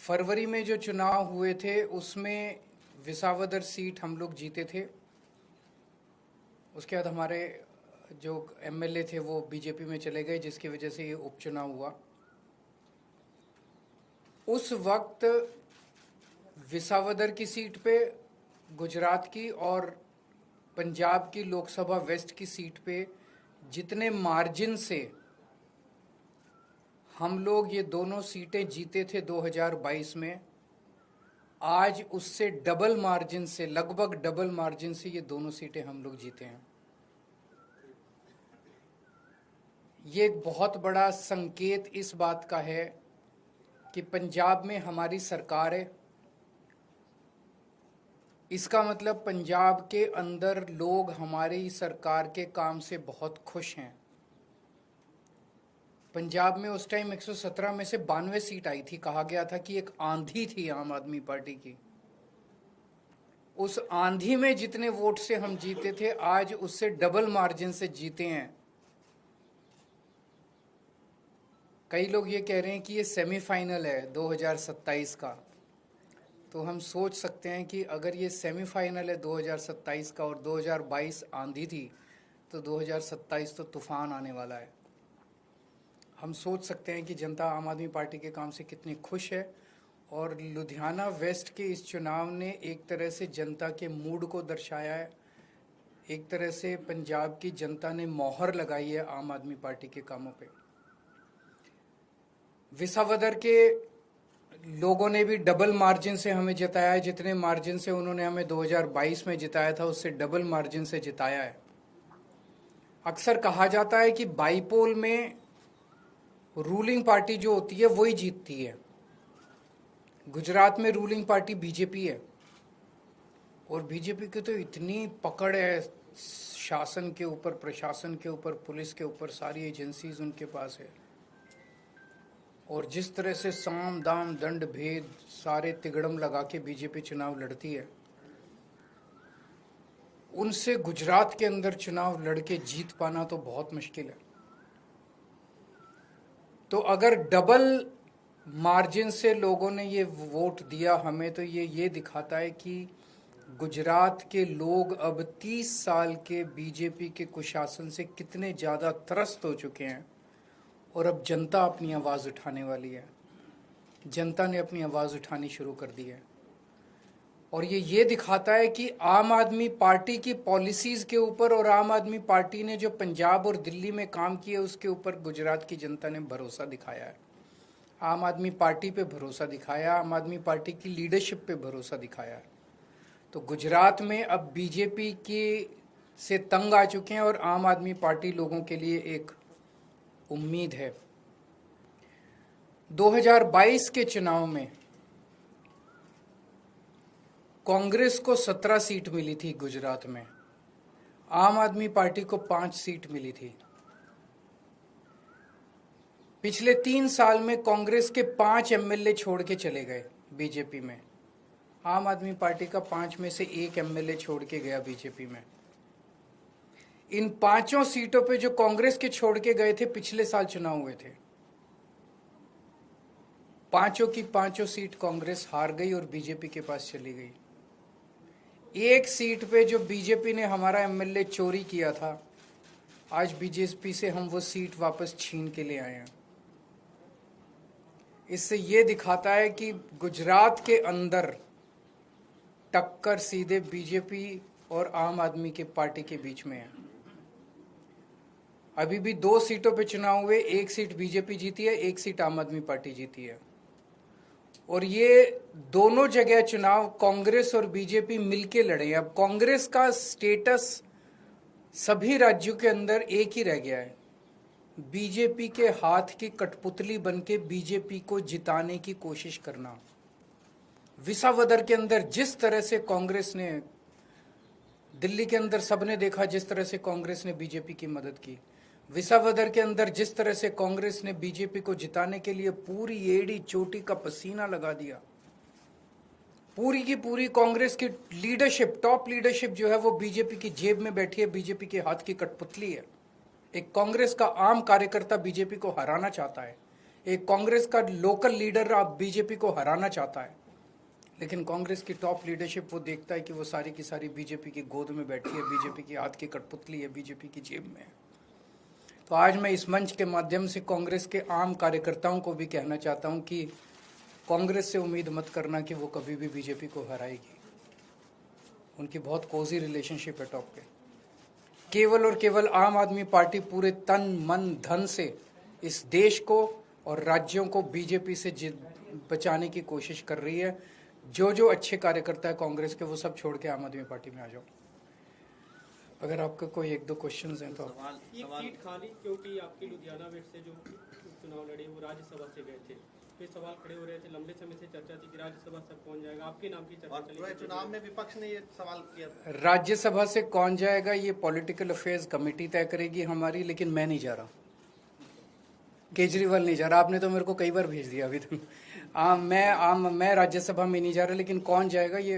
फरवरी में जो चुनाव हुए थे उसमें विसावदर सीट हम लोग जीते थे। उसके बाद हमारे जो एमएलए थे वो बीजेपी में चले गए, जिसकी वजह से ये उपचुनाव हुआ। उस वक्त विसावदर की सीट पे, गुजरात की और पंजाब की लोकसभा वेस्ट की सीट पे जितने मार्जिन से हम लोग ये दोनों सीटें जीते थे 2022 में, आज उससे डबल मार्जिन से, लगभग डबल मार्जिन से ये दोनों सीटें हम लोग जीते हैं। ये एक बहुत बड़ा संकेत इस बात का है कि पंजाब में हमारी सरकार है। इसका मतलब पंजाब के अंदर लोग हमारी सरकार के काम से बहुत खुश हैं। पंजाब में उस टाइम 117 में से 92 सीट आई थी। कहा गया था कि एक आंधी थी आम आदमी पार्टी की। उस आंधी में जितने वोट से हम जीते थे, आज उससे डबल मार्जिन से जीते हैं। कई लोग ये कह रहे हैं कि ये सेमीफाइनल है 2027 का। तो हम सोच सकते हैं कि अगर ये सेमीफाइनल है 2027 का और 2022 आंधी थी, तो 2027 तो तूफान आने वाला है। हम सोच सकते हैं कि जनता आम आदमी पार्टी के काम से कितनी खुश है। और लुधियाना वेस्ट के इस चुनाव ने एक तरह से जनता के मूड को दर्शाया है। एक तरह से पंजाब की जनता ने मोहर लगाई है आम आदमी पार्टी के कामों पे। विसावदर के लोगों ने भी डबल मार्जिन से हमें जिताया है। जितने मार्जिन से उन्होंने हमें 2022 में जिताया था, उससे डबल मार्जिन से जिताया है। अक्सर कहा जाता है कि बाईपोल में रूलिंग पार्टी जो होती है वही जीतती है। गुजरात में रूलिंग पार्टी बीजेपी है, और बीजेपी की तो इतनी पकड़ है शासन के ऊपर, प्रशासन के ऊपर, पुलिस के ऊपर, सारी एजेंसीज उनके पास है। और जिस तरह से साम दाम दंड भेद सारे तिगड़म लगा के बीजेपी चुनाव लड़ती है, उनसे गुजरात के अंदर चुनाव लड़के जीत पाना तो बहुत मुश्किल है। तो अगर डबल मार्जिन से लोगों ने ये वोट दिया हमें, तो ये दिखाता है कि गुजरात के लोग अब 30 साल के बीजेपी के कुशासन से कितने ज़्यादा त्रस्त हो चुके हैं। और अब जनता अपनी आवाज़ उठाने वाली है। जनता ने अपनी आवाज़ उठानी शुरू कर दी है। और ये दिखाता है कि आम आदमी पार्टी की पॉलिसीज़ के ऊपर और आम आदमी पार्टी ने जो पंजाब और दिल्ली में काम किए उसके ऊपर गुजरात की जनता ने भरोसा दिखाया है। आम आदमी पार्टी पे भरोसा दिखाया, आम आदमी पार्टी की लीडरशिप पे भरोसा दिखाया है। तो गुजरात में अब बीजेपी के से तंग आ चुके हैं और आम आदमी पार्टी लोगों के लिए एक उम्मीद है। 2022 के चुनाव में कांग्रेस को 17 सीट मिली थी गुजरात में, आम आदमी पार्टी को 5 सीट मिली थी। पिछले 3 साल में कांग्रेस के 5 एमएलए छोड़ के चले गए बीजेपी में। आम आदमी पार्टी का 5 में से 1 एमएलए छोड़ के गया बीजेपी में। इन 5 सीटों पे जो कांग्रेस के छोड़ के गए थे, पिछले साल चुनाव हुए थे, 5 की 5 सीट कांग्रेस हार गई और बीजेपी के पास चली गई। एक सीट पे जो बीजेपी ने हमारा एमएलए चोरी किया था, आज बीजेपी से हम वो सीट वापस छीन के ले आए हैं। इससे ये दिखाता है कि गुजरात के अंदर टक्कर सीधे बीजेपी और आम आदमी के पार्टी के बीच में है। अभी भी 2 सीटों पे चुनाव हुए, 1 सीट बीजेपी जीती है, 1 सीट आम आदमी पार्टी जीती है। और ये दोनों जगह चुनाव कांग्रेस और बीजेपी मिलके लड़े हैं। अब कांग्रेस का स्टेटस सभी राज्यों के अंदर एक ही रह गया है, बीजेपी के हाथ की कठपुतली बनके बीजेपी को जिताने की कोशिश करना। विसावदर के अंदर जिस तरह से कांग्रेस ने, दिल्ली के अंदर सबने देखा जिस तरह से कांग्रेस ने बीजेपी की मदद की, विसावदर के अंदर जिस तरह से कांग्रेस ने बीजेपी को जिताने के लिए पूरी एड़ी चोटी का पसीना लगा दिया। पूरी की पूरी कांग्रेस की लीडरशिप, टॉप लीडरशिप जो है वो बीजेपी की जेब में बैठी है, बीजेपी के हाथ की कठपुतली है। एक कांग्रेस का आम कार्यकर्ता बीजेपी को हराना चाहता है, एक कांग्रेस का लोकल लीडर आप बीजेपी को हराना चाहता है, लेकिन कांग्रेस की टॉप लीडरशिप वो देखता है कि वो सारी की सारी बीजेपी की गोद में बैठी है, बीजेपी की हाथ की कठपुतली है, बीजेपी की जेब में है। तो आज मैं इस मंच के माध्यम से कांग्रेस के आम कार्यकर्ताओं को भी कहना चाहता हूं कि कांग्रेस से उम्मीद मत करना कि वो कभी भी बीजेपी को हराएगी। उनकी बहुत कोजी रिलेशनशिप है टॉप पे। केवल और केवल आम आदमी पार्टी पूरे तन मन धन से इस देश को और राज्यों को बीजेपी से बचाने की कोशिश कर रही है। जो अच्छे कार्यकर्ता है कांग्रेस के वो सब छोड़ के आम आदमी पार्टी में आ जाओ। अगर आपका कोई एक दो क्वेश्चंस हैं तो एक सीट खाली क्योंकि आपकी लुधियाना वेस्ट से जो चुनाव लड़े वो राज्यसभा से गए थे, तो सवाल खड़े हो रहे थे, लंबे समय से चर्चा थी कि राज्यसभा से कौन जाएगा, आपके नाम की चर्चा चली। चुनाव में विपक्ष ने ये सवाल किया। राज्यसभा से कौन जाएगा ये पॉलिटिकल अफेयर्स कमेटी तय करेगी हमारी, लेकिन मैं नहीं जा रहा, केजरीवाल नहीं जा रहा। आपने तो मेरे को कई बार भेज दिया अभी तक। मैं राज्यसभा में नहीं जा रहा, लेकिन कौन जाएगा ये